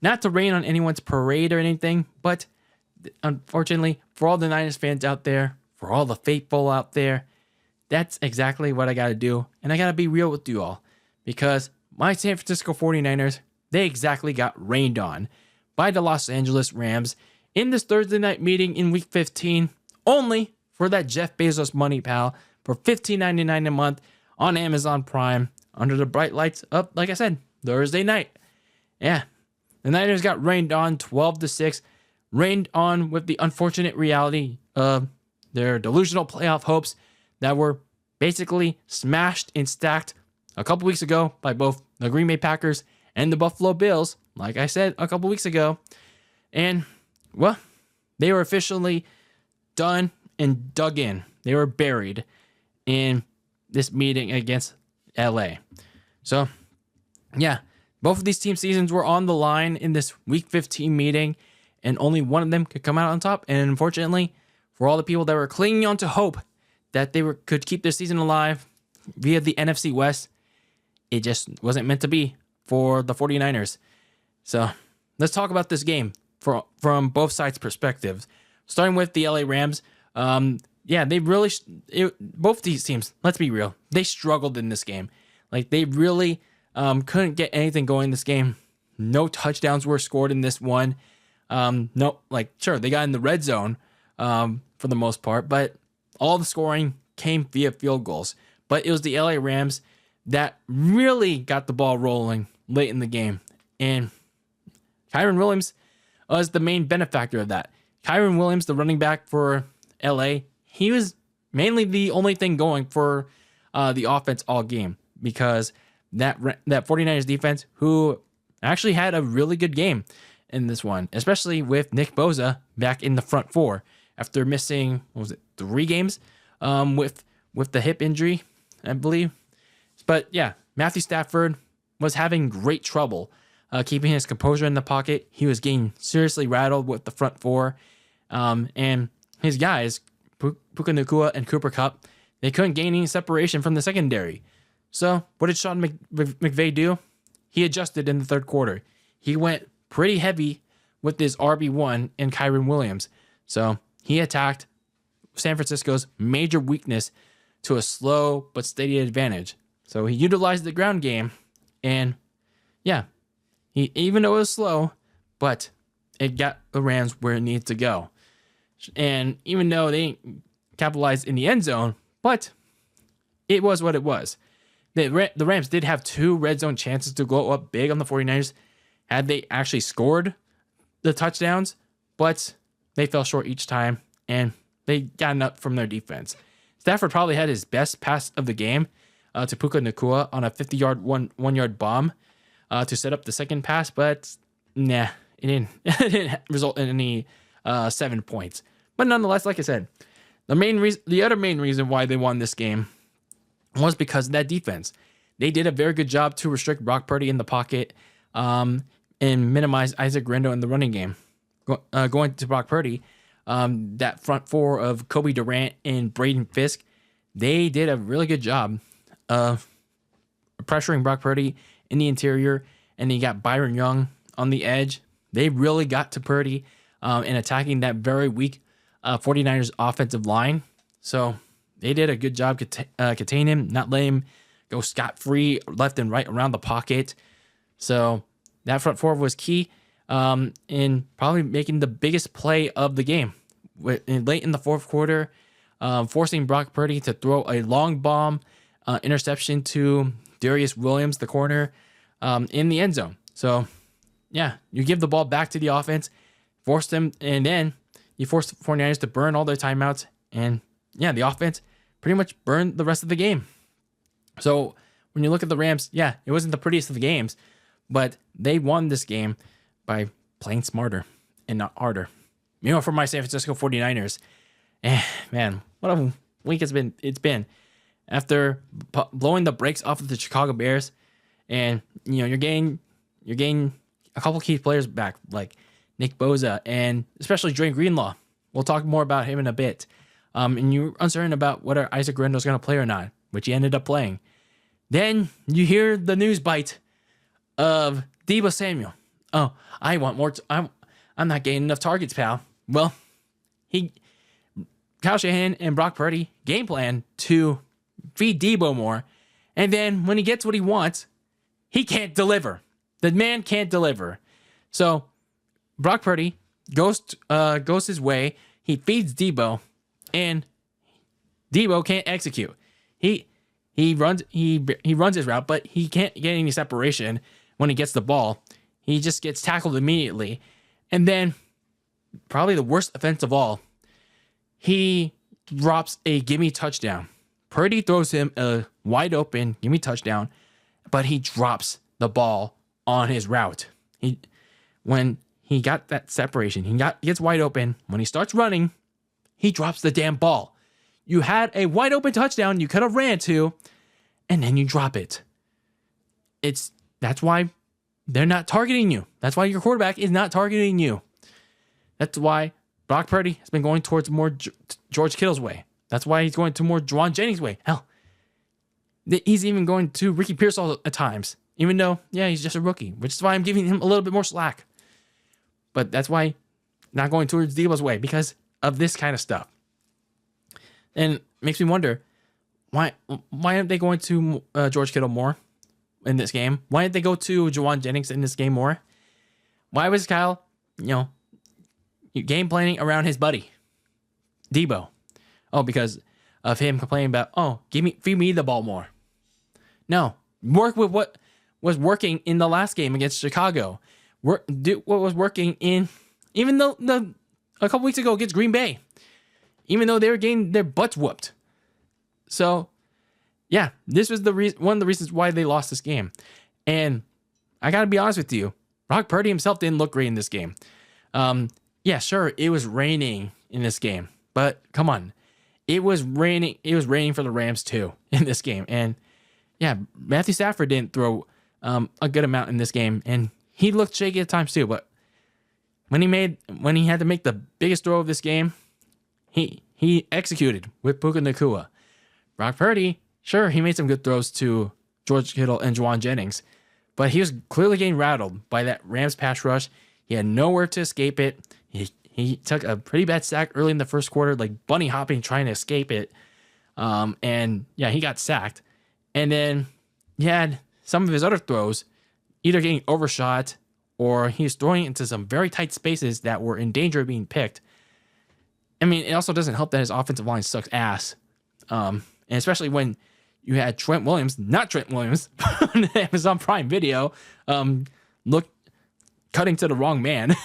Not to rain on anyone's parade or anything, but unfortunately, for all the Niners fans out there, for all the faithful out there, that's exactly what I got to do. And I got to be real with you all, because my San Francisco 49ers, they exactly got rained on by the Los Angeles Rams in this Thursday night meeting in week 15, only for that Jeff Bezos money, pal, for $15.99 a month on Amazon Prime under the bright lights of, like I said, Thursday night. Yeah, the Niners got rained on 12-6, rained on with the unfortunate reality of their delusional playoff hopes that were basically smashed and stacked a couple weeks ago by both the Green Bay Packers and the Buffalo Bills, like I said a couple weeks ago. And, well, they were officially done and dug in. They were buried in this meeting against LA. So, yeah, both of these team seasons were on the line in this week 15 meeting, and only one of them could come out on top. And unfortunately, for all the people that were clinging on to hope that they could keep their season alive via the NFC West, it just wasn't meant to be for the 49ers. So let's talk about this game from both sides' perspectives. Starting with the LA Rams, they really, both these teams, let's be real, they struggled in this game. Like, they really couldn't get anything going in this game. No touchdowns were scored in this one. Sure, they got in the red zone for the most part, but all the scoring came via field goals. But it was the LA Rams that really got the ball rolling late in the game. And Kyren Williams was the main benefactor of that. Kyren Williams, the running back for LA, he was mainly the only thing going for the offense all game, because that 49ers defense, who actually had a really good game in this one, especially with Nick Bosa back in the front four after missing, 3 games with the hip injury, I believe. But yeah, Matthew Stafford was having great trouble keeping his composure in the pocket. He was getting seriously rattled with the front four. And his guys, Puka Nacua and Cooper Kupp, they couldn't gain any separation from the secondary. So what did Sean McVay do? He adjusted in the third quarter. He went pretty heavy with his RB1 and Kyren Williams. So he attacked San Francisco's major weakness to a slow but steady advantage. So he utilized the ground game, and yeah, even though it was slow, but it got the Rams where it needed to go. And even though they didn't capitalize in the end zone, but it was what it was. The Rams did have 2 red zone chances to go up big on the 49ers had they actually scored the touchdowns, but they fell short each time, and they got enough from their defense. Stafford probably had his best pass of the game to Puka Nacua on a 50-yard, one-yard bomb to set up the second pass, but it didn't result in any 7 points. But nonetheless, like I said, the other main reason why they won this game was because of that defense. They did a very good job to restrict Brock Purdy in the pocket and minimize Isaac Grendo in the running game. Going to Brock Purdy, that front four of Kobe Durant and Braden Fisk, they did a really good job of pressuring Brock Purdy in the interior, and you got Byron Young on the edge. They really got to Purdy in attacking that very weak 49ers offensive line. So they did a good job containing him, not letting him go scot-free left and right around the pocket. So that front four was key in probably making the biggest play of the game. Late in the fourth quarter, forcing Brock Purdy to throw a long bomb interception to Darius Williams, the corner, in the end zone. So, yeah, you give the ball back to the offense, force them, and then you force the 49ers to burn all their timeouts. And, yeah, the offense pretty much burned the rest of the game. So, when you look at the Rams, yeah, it wasn't the prettiest of the games, but they won this game by playing smarter and not harder. For my San Francisco 49ers, man, what a week it's been. After blowing the brakes off of the Chicago Bears, and you're getting a couple key players back, like Nick Bosa and especially Dre Greenlaw. We'll talk more about him in a bit. And you're uncertain about whether Isaac Grendel's going to play or not, which he ended up playing. Then you hear the news bite of Deebo Samuel. Oh, I want more. I'm not getting enough targets, pal. Well, Kyle Shanahan and Brock Purdy game plan to feed Debo more. And then when he gets what he wants, he can't deliver. The man can't deliver. So Brock Purdy goes his way. He feeds Debo, and Debo can't execute. He runs his route, but he can't get any separation when he gets the ball. He just gets tackled immediately. And then, probably the worst offense of all, he drops a gimme touchdown. Purdy throws him a wide open gimme touchdown, but he drops the ball on his route. When he got that separation, he gets wide open. When he starts running, he drops the damn ball. You had a wide open touchdown you could have ran to, and then you drop it. That's why they're not targeting you. That's why your quarterback is not targeting you. That's why Brock Purdy has been going towards more George Kittle's way. That's why he's going to more Juwan Jennings' way. Hell, he's even going to Ricky Pearsall at times. Even though, yeah, he's just a rookie, which is why I'm giving him a little bit more slack. But that's why not going towards Debo's way, because of this kind of stuff. And it makes me wonder, why aren't they going to George Kittle more in this game? Why didn't they go to Juwan Jennings in this game more? Why was Kyle, game planning around his buddy, Debo? Oh, because of him complaining about, feed me the ball more. No, work with what was working in the last game against Chicago. Do what was working even though a couple weeks ago against Green Bay, even though they were getting their butts whooped. So, yeah, this was one of the reasons why they lost this game. And I got to be honest with you, Brock Purdy himself didn't look great in this game. Yeah, sure, it was raining in this game, but come on, it was raining. It was raining for the Rams too in this game, and yeah, Matthew Stafford didn't throw a good amount in this game, and he looked shaky at times too. But when he had to make the biggest throw of this game, he executed with Puka Nacua. Brock Purdy, sure, he made some good throws to George Kittle and Juwan Jennings, but he was clearly getting rattled by that Rams pass rush. He had nowhere to escape it. He took a pretty bad sack early in the first quarter, like bunny hopping, trying to escape it. And yeah, he got sacked. And then he had some of his other throws either getting overshot or he was throwing into some very tight spaces that were in danger of being picked. I mean, it also doesn't help that his offensive line sucks ass. And especially when you had not Trent Williams, on Amazon Prime Video, cutting to the wrong man.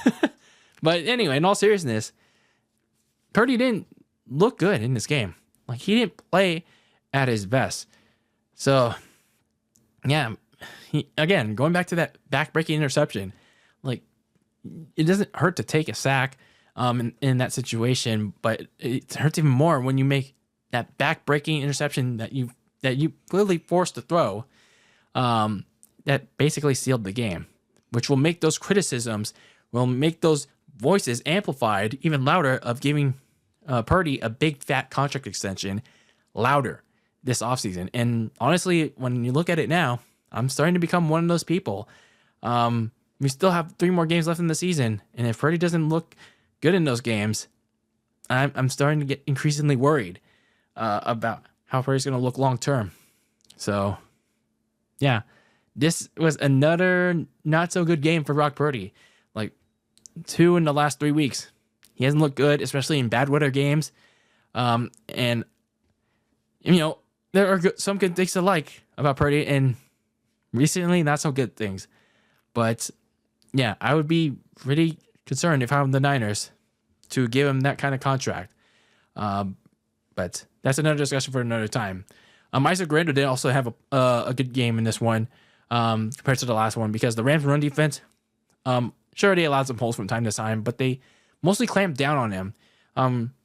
But anyway, in all seriousness, Purdy didn't look good in this game. Like, he didn't play at his best. So, yeah, again, going back to that back-breaking interception, like, it doesn't hurt to take a sack in that situation, but it hurts even more when you make that back-breaking interception that you clearly forced to throw, that basically sealed the game, which will make those criticisms, will make those voices amplified even louder of giving Purdy a big fat contract extension louder this offseason. And honestly, when you look at it now, I'm starting to become one of those people. We still have 3 more games left in the season, and if Purdy doesn't look good in those games, I'm starting to get increasingly worried about how Purdy's going to look long term. So, yeah, this was another not so good game for Brock Purdy. Like, 2 in the last 3 weeks. He hasn't looked good, especially in bad weather games. And there are some good things to like about Purdy, and recently not so good things. But yeah, I would be pretty concerned if I'm the Niners to give him that kind of contract. But that's another discussion for another time. Isaac Randall did also have a good game in this one compared to the last one, because the Rams' run defense, sure, they allowed some holes from time to time, but they mostly clamped down on him.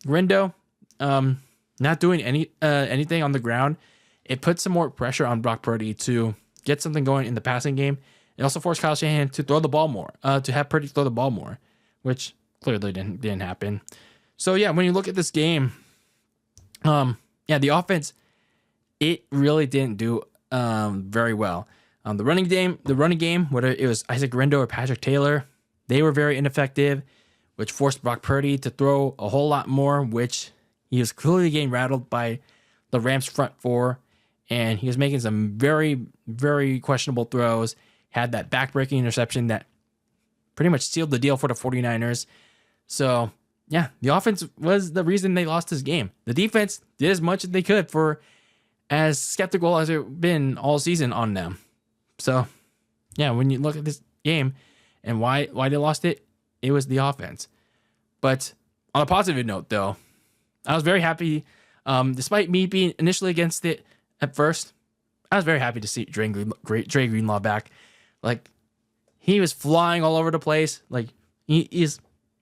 Rindo, not doing anything on the ground. It put some more pressure on Brock Purdy to get something going in the passing game. It also forced Kyle Shanahan to throw the ball more, to have Purdy throw the ball more, which clearly didn't happen. So yeah, when you look at this game, the offense, it really didn't do very well. The running game, whether it was Isaac Rendo or Patrick Taylor, they were very ineffective, which forced Brock Purdy to throw a whole lot more, which he was clearly getting rattled by the Rams front four, and he was making some very, very questionable throws. Had that back-breaking interception that pretty much sealed the deal for the 49ers. So, yeah, the offense was the reason they lost this game. The defense did as much as they could for as skeptical as it's been all season on them. So, yeah, when you look at this game and why they lost it, it was the offense. But on a positive note, though, I was very happy. Despite me being initially against it at first, I was very happy to see Dre Greenlaw back. Like, he was flying all over the place. Like, he is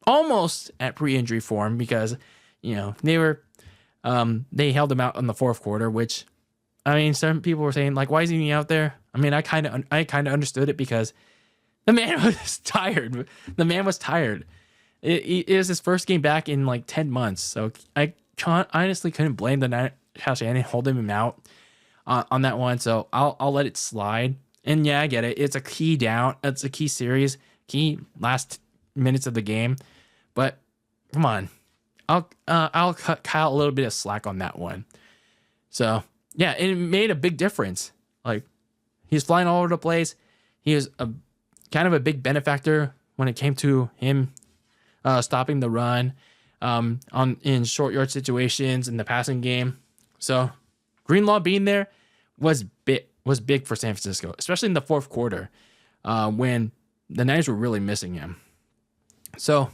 almost at pre-injury form because, they held him out in the fourth quarter, which, I mean, some people were saying, like, why is he out there? I mean, I kind of understood it because the man was tired. The man was tired. It was his first game back in like 10 months. So I honestly couldn't blame the Niners holding him out on that one. So I'll let it slide. And yeah, I get it. It's a key down. It's a key series, key last minutes of the game. But come on, I'll cut Kyle a little bit of slack on that one. So yeah, it made a big difference. Like, he's flying all over the place. He was a kind of a big benefactor when it came to him stopping the run in short yard situations in the passing game. So Greenlaw being there was big for San Francisco, especially in the fourth quarter when the Niners were really missing him. So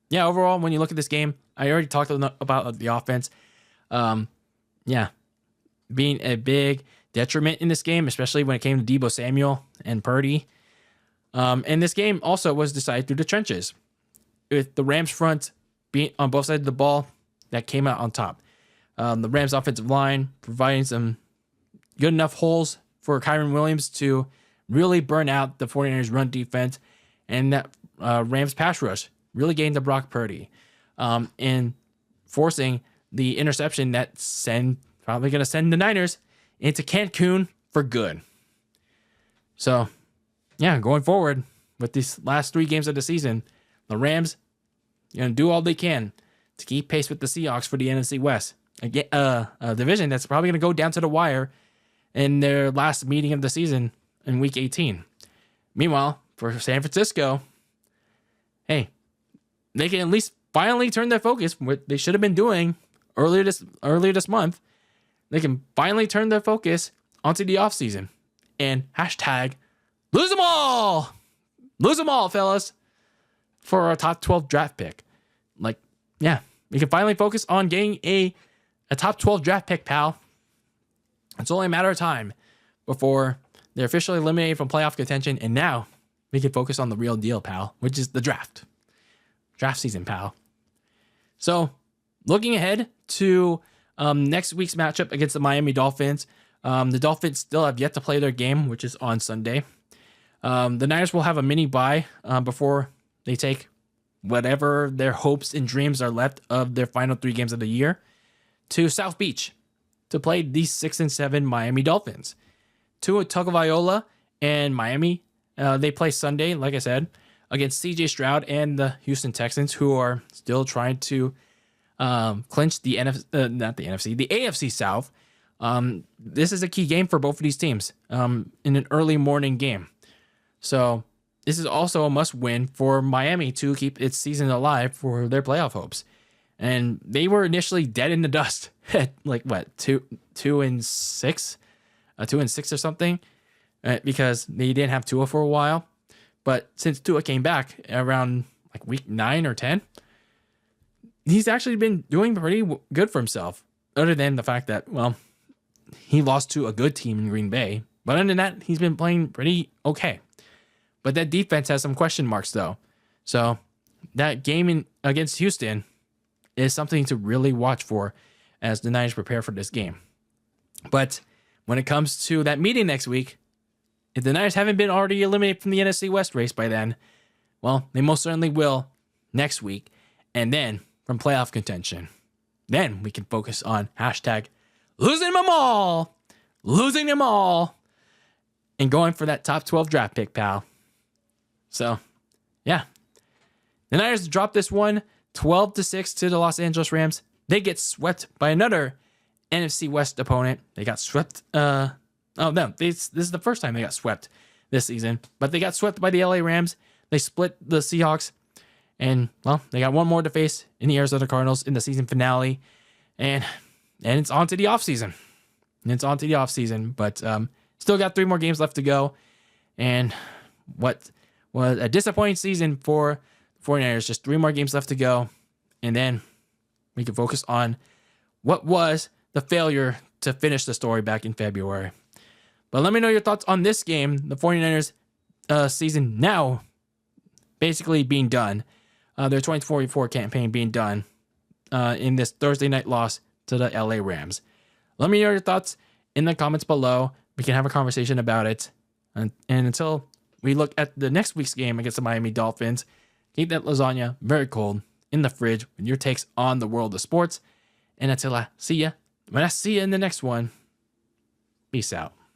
yeah, overall, when you look at this game, I already talked about the offense. Being a big detriment in this game, especially when it came to Deebo Samuel and Purdy. And this game also was decided through the trenches, with the Rams front being on both sides of the ball that came out on top. The Rams offensive line providing some good enough holes for Kyren Williams to really burn out the 49ers run defense, and that Rams pass rush really getting to Brock Purdy and forcing the interception that's probably going to send the Niners into Cancun for good. So, yeah, going forward with these last 3 games of the season, the Rams going to do all they can to keep pace with the Seahawks for the NFC West. Again, a division that's probably going to go down to the wire in their last meeting of the season in Week 18. Meanwhile, for San Francisco, hey, they can at least finally turn their focus, what they should have been doing earlier this month. They can finally turn their focus onto the offseason and hashtag lose them all. Lose them all, fellas, for a top 12 draft pick. Like, yeah, we can finally focus on getting a top 12 draft pick, pal. It's only a matter of time before they're officially eliminated from playoff contention, and now we can focus on the real deal, pal, which is the draft. Draft season, pal. So, looking ahead to next week's matchup against the Miami Dolphins, the Dolphins still have yet to play their game, which is on Sunday. The Niners will have a mini bye before they take whatever their hopes and dreams are left of their final 3 games of the year to South Beach to play these 6-7 Miami Dolphins. Tua Tagovailoa and Miami, they play Sunday, like I said, against CJ Stroud and the Houston Texans, who are still trying to clinch the AFC South. This is a key game for both of these teams in an early morning game. So this is also a must-win for Miami to keep its season alive for their playoff hopes. And they were initially dead in the dust at like what 2-6, 2-6 or something, because they didn't have Tua for a while. But since Tua came back around like week 9 or 10, he's actually been doing pretty good for himself. Other than the fact that, well, he lost to a good team in Green Bay. But other than that, he's been playing pretty okay. But that defense has some question marks, though. So that game against Houston is something to really watch for as the Niners prepare for this game. But when it comes to that meeting next week, if the Niners haven't been already eliminated from the NFC West race by then, well, they most certainly will next week. And then from playoff contention, then we can focus on hashtag losing them all. Losing them all. and going for that top 12 draft pick, pal. So, yeah. The Niners drop this one 12-6 to the Los Angeles Rams. They get swept by another NFC West opponent. They got swept. This is the first time they got swept this season. But they got swept by the LA Rams. They split the Seahawks. And, well, they got one more to face in the Arizona Cardinals in the season finale. And it's on to the offseason. But still got 3 more games left to go. And what was a disappointing season for the 49ers. Just 3 more games left to go. And then we can focus on what was the failure to finish the story back in February. But let me know your thoughts on this game. The 49ers season now basically being done. Their 2044 campaign being done in this Thursday night loss to the LA Rams. Let me know your thoughts in the comments below. We can have a conversation about it. And until we look at the next week's game against the Miami Dolphins, keep that lasagna very cold in the fridge with your takes on the world of sports. And until I see you, when I see you in the next one, peace out.